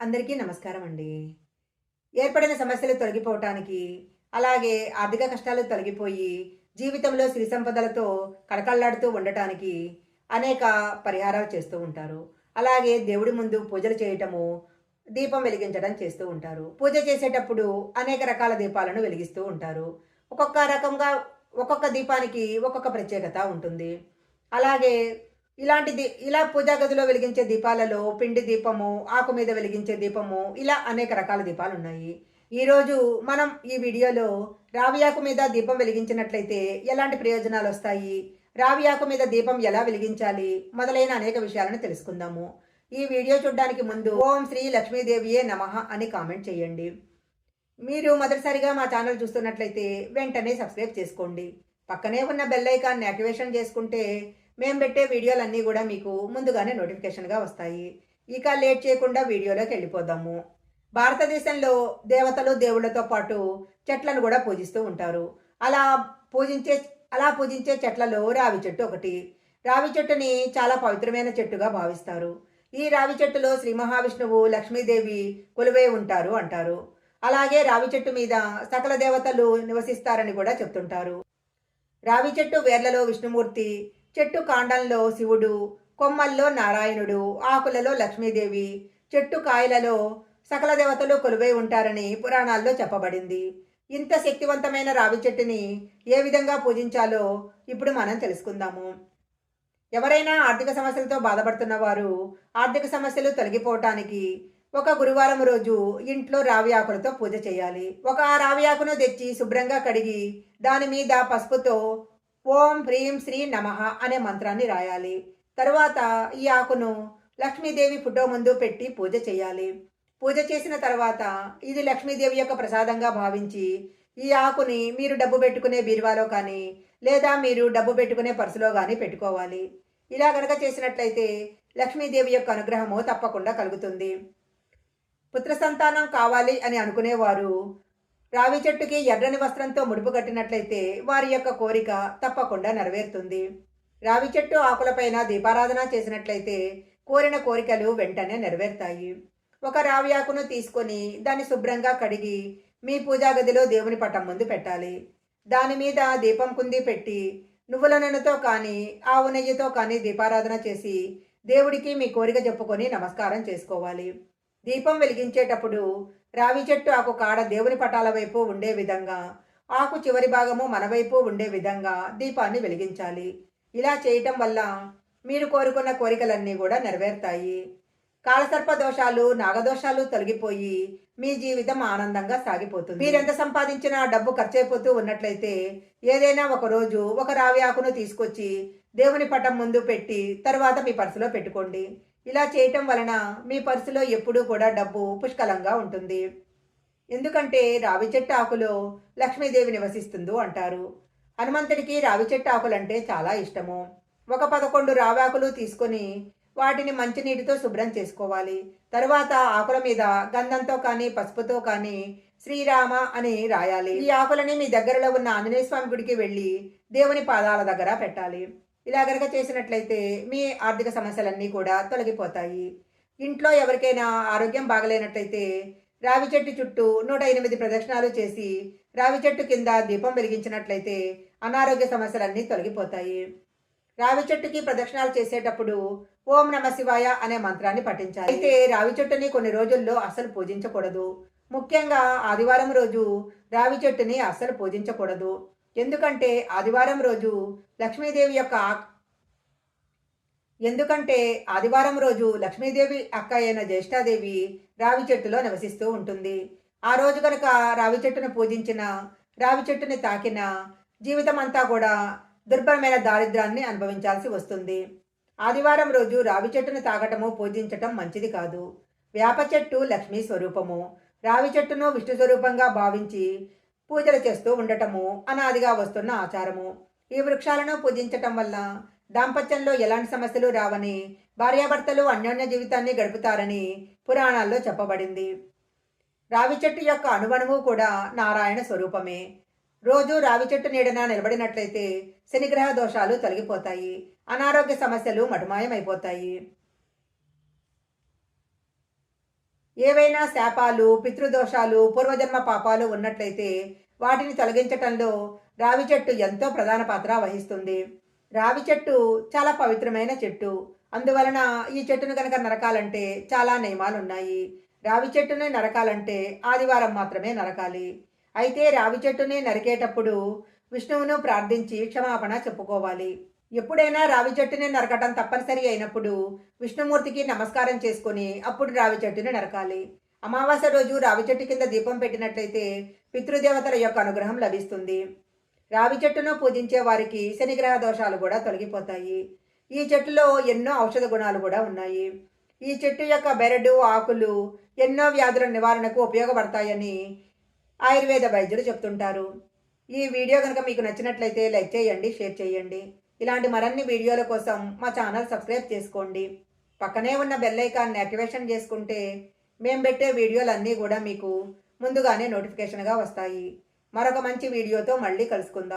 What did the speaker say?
అందరికీ నమస్కారం అండి. ఏర్పడిన సమస్యలు తొలగిపోవటానికి, అలాగే ఆర్థిక కష్టాలు తొలగిపోయి, జీవితంలో సిరి సంపదలతో కళకళలాడుతూ ఉండటానికి అనేక పరిహారాలు చేస్తూ ఉంటారు. అలాగే దేవుడి ముందు పూజలు చేయటము, దీపం వెలిగించడం చేస్తూ ఉంటారు. పూజ చేసేటప్పుడు అనేక రకాల దీపాలను వెలిగిస్తూ ఉంటారు. ఒక్కొక్క రకంగా ఒక్కొక్క దీపానికి ఒక్కొక్క ప్రత్యేకత ఉంటుంది. అలాగే ఇలా పూజా గదిలో వెలిగించే దీపాలలో పిండి దీపము, ఆకు మీద వెలిగించే దీపము, ఇలా అనేక రకాల దీపాలున్నాయి. ఈరోజు మనం ఈ వీడియోలో రావి ఆకు మీద దీపం వెలిగించినట్లయితే ఎలాంటి ప్రయోజనాలొస్తాయి? రావి ఆకు మీద దీపం ఎలా వెలిగించాలి? మొదలైన అనేక విషయాలను తెలుసుకుందాము. ఈ వీడియో చూడ్డానికి ముందు ఓం శ్రీ లక్ష్మీదేవియే నమః అని కామెంట్ చేయండి. మీరు మొదటిసారిగా మా ఛానల్ చూస్తున్నట్లయితే వెంటనే సబ్స్క్రైబ్ చేసుకోండి. పక్కనే ఉన్న బెల్ ఐకాన్ని యాక్టివేషన్ చేసుకుంటే మేము పెట్టే వీడియోలన్నీ కూడా మీకు ముందుగానే నోటిఫికేషన్గా వస్తాయి. ఇక లేట్ చేయకుండా వీడియోలోకి వెళ్ళిపోదాము. భారతదేశంలో దేవతలు దేవుళ్ళతో పాటు చెట్లను కూడా పూజిస్తూ ఉంటారు. అలా పూజించే అలా పూజించే చెట్లలో రావి చెట్టు ఒకటి. రావి చెట్టుని చాలా పవిత్రమైన చెట్టుగా భావిస్తారు. ఈ రావి చెట్టులో శ్రీ మహావిష్ణువు, లక్ష్మీదేవి కొలువై ఉంటారు అంటారు. అలాగే రావి చెట్టు మీద సకల దేవతలు నివసిస్తారని కూడా చెప్తుంటారు. రావి చెట్టు వేర్లలో విష్ణుమూర్తి, చెట్టు కాండంలో శివుడు, కొమ్మల్లో నారాయణుడు, ఆకులలో లక్ష్మీదేవి, చెట్టు కాయలలో సకల దేవతలు కొలువై ఉంటారని పురాణాల్లో చెప్పబడింది. ఇంత శక్తివంతమైన రావి చెట్టుని ఏ విధంగా పూజించాలో ఇప్పుడు మనం తెలుసుకుందాము. ఎవరైనా ఆర్థిక సమస్యలతో బాధపడుతున్న వారు ఆర్థిక సమస్యలు తొలగిపోవటానికి ఒక గురువారం రోజు ఇంట్లో రావి ఆకులతో పూజ చేయాలి. ఒక రావి ఆకును తెచ్చి శుభ్రంగా కడిగి దాని మీద పసుపుతో ఓం హ్రీం శ్రీ నమః అనే మంత్రాన్ని రాయాలి. తరువాత ఈ ఆకును లక్ష్మీదేవి ఫోటో ముందు పెట్టి పూజ చేయాలి. పూజ చేసిన తర్వాత ఇది లక్ష్మీదేవి యొక్క ప్రసాదంగా భావించి ఈ ఆకుని మీరు డబ్బు పెట్టుకునే బీరువాలో కానీ లేదా మీరు డబ్బు పెట్టుకునే పర్సులో కానీ పెట్టుకోవాలి. ఇలా కనుక చేసినట్లయితే లక్ష్మీదేవి యొక్క అనుగ్రహము తప్పకుండా కలుగుతుంది. పుత్ర సంతానం కావాలి అని అనుకునేవారు రావి చెట్టుకి ఎర్రని వస్త్రంతో ముడుపు కట్టినట్లయితే వారి యొక్క కోరిక తప్పకుండా నెరవేరుతుంది. రావి చెట్టు ఆకులపైన దీపారాధన చేసినట్లయితే కోరిన కోరికలు వెంటనే నెరవేరుతాయి. ఒక రావి ఆకును తీసుకొని దాన్ని శుభ్రంగా కడిగి మీ పూజా గదిలో దేవుని పటం ముందు పెట్టాలి. దాని మీద దీపం కుంది పెట్టి నువ్వుల నూనెతో కానీ ఆవు నెయ్యితో కానీ దీపారాధన చేసి దేవుడికి మీ కోరిక చెప్పుకొని నమస్కారం చేసుకోవాలి. దీపం వెలిగించేటప్పుడు రావి చెట్టు ఆకు కాడ దేవుని పటాల వైపు ఉండే విధంగా, ఆకు చివరి భాగము మన వైపు ఉండే విధంగా దీపాన్ని వెలిగించాలి. ఇలా చేయటం వల్ల మీరు కోరుకున్న కోరికలన్నీ కూడా నెరవేరుతాయి. కాలసర్ప దోషాలు, నాగదోషాలు తొలగిపోయి మీ జీవితం ఆనందంగా సాగిపోతుంది. మీరెంత సంపాదించినా డబ్బు ఖర్చయిపోతూ ఉన్నట్లయితే ఏదైనా ఒక రోజు ఒక రావి ఆకును తీసుకొచ్చి దేవుని పటం ముందు పెట్టి తర్వాత మీ పర్సులో పెట్టుకోండి. ఇలా చేయటం వలన మీ పర్సులో ఎప్పుడూ కూడా డబ్బు పుష్కలంగా ఉంటుంది. ఎందుకంటే రావి చెట్టు ఆకులో లక్ష్మీదేవి నివసిస్తుందో అంటారు. హనుమంతుడికి రావి చెట్టు ఆకులంటే చాలా ఇష్టము. ఒక 11 రావాకులు తీసుకొని వాటిని మంచినీటితో శుభ్రం చేసుకోవాలి. తరువాత ఆకుల మీద గంధంతో కానీ పసుపుతో కానీ శ్రీరామ అని రాయాలి. ఈ ఆకులని మీ దగ్గరలో ఉన్న ఆంజనేయ స్వామి గుడికి వెళ్ళి దేవుని పాదాల దగ్గర పెట్టాలి. ఇలా గనక చేసినట్లయితే మీ ఆర్థిక సమస్యలన్నీ కూడా తొలగిపోతాయి. ఇంట్లో ఎవరికైనా ఆరోగ్యం బాగలేనట్లయితే రావి చెట్టు చుట్టూ 108 ప్రదక్షిణాలు చేసి రావి చెట్టు కింద దీపం వెలిగించినట్లయితే అనారోగ్య సమస్యలన్నీ తొలగిపోతాయి. రావి చెట్టుకి ప్రదక్షిణాలు చేసేటప్పుడు ఓం నమ శివాయ అనే మంత్రాన్ని పఠించాలి. అయితే రావి చెట్టుని కొన్ని రోజుల్లో అస్సలు పూజించకూడదు. ముఖ్యంగా ఆదివారం రోజు రావి చెట్టుని అస్సలు పూజించకూడదు. ఎందుకంటే ఆదివారం రోజు లక్ష్మీదేవి యొక్క అక్క అయిన జ్యేష్ఠాదేవి రావి చెట్టులో నివసిస్తూ ఉంటుంది. ఆ రోజు కనుక రావి చెట్టును పూజించిన, రావి చెట్టుని తాకిన జీవితం అంతా కూడా దుర్భరమైన దారిద్రాన్ని అనుభవించాల్సి వస్తుంది. ఆదివారం రోజు రావి చెట్టును తాగటము, పూజించటం మంచిది కాదు. వేప చెట్టు లక్ష్మీ స్వరూపము. రావి చెట్టును విష్ణు స్వరూపంగా భావించి పూజలు చేస్తూ ఉండటము అనాదిగా వస్తున్న ఆచారము. ఈ వృక్షాలను పూజించటం వల్ల దాంపత్యంలో ఎలాంటి సమస్యలు రావని, భార్యాభర్తలు అన్యోన్య జీవితాన్ని గడుపుతారని పురాణాల్లో చెప్పబడింది. రావి చెట్టు యొక్క అణువణువు కూడా నారాయణ స్వరూపమే. రోజు రావి చెట్టు నీడన నిలబడినట్లయితే శనిగ్రహ దోషాలు తొలగిపోతాయి. అనారోగ్య సమస్యలు మటుమాయమైపోతాయి. ఏవైనా శాపాలు, పితృదోషాలు, పూర్వజన్మ పాపాలు ఉన్నట్లయితే వాటిని తొలగించటంలో రావి చెట్టు ఎంతో ప్రధాన పాత్ర వహిస్తుంది. రావి చెట్టు చాలా పవిత్రమైన చెట్టు. అందువలన ఈ చెట్టును కనుక నరకాలంటే చాలా నియమాలున్నాయి. రావి చెట్టుని నరకాలంటే ఆదివారం మాత్రమే నరకాలి. అయితే రావి చెట్టుని నరికేటప్పుడు విష్ణువును ప్రార్థించి క్షమాపణ చెప్పుకోవాలి. ఎప్పుడైనా రావి చెట్టుని నరకటం తప్పనిసరి అయినప్పుడు విష్ణుమూర్తికి నమస్కారం చేసుకొని అప్పుడు రావి చెట్టుని నరకాలి. అమావాస్య రోజు రావి చెట్టు కింద దీపం పెట్టినట్లయితే పితృదేవతల యొక్క అనుగ్రహం లభిస్తుంది. రావి చెట్టును పూజించే వారికి శనిగ్రహ దోషాలు కూడా తొలగిపోతాయి. ఈ చెట్టులో ఎన్నో ఔషధ గుణాలు కూడా ఉన్నాయి. ఈ చెట్టు యొక్క బెరడు, ఆకులు ఎన్నో వ్యాధుల నివారణకు ఉపయోగపడతాయని ఆయుర్వేద వైద్యులు చెప్తుంటారు. ఈ వీడియో కనుక మీకు నచ్చినట్లయితే లైక్ చేయండి, షేర్ చేయండి. ఇలాంటి మరిన్ని వీడియోల కోసం మా ఛానల్ సబ్స్క్రైబ్ చేసుకోండి. పక్కనే ఉన్న బెల్ ఐకాన్ని యాక్టివేషన్ చేసుకుంటే మేము పెట్టే వీడియోలన్నీ కూడా మీకు ముందుగానే నోటిఫికేషన్గా వస్తాయి. మరొక మంచి వీడియోతో మళ్ళీ కలుసుకుందాం.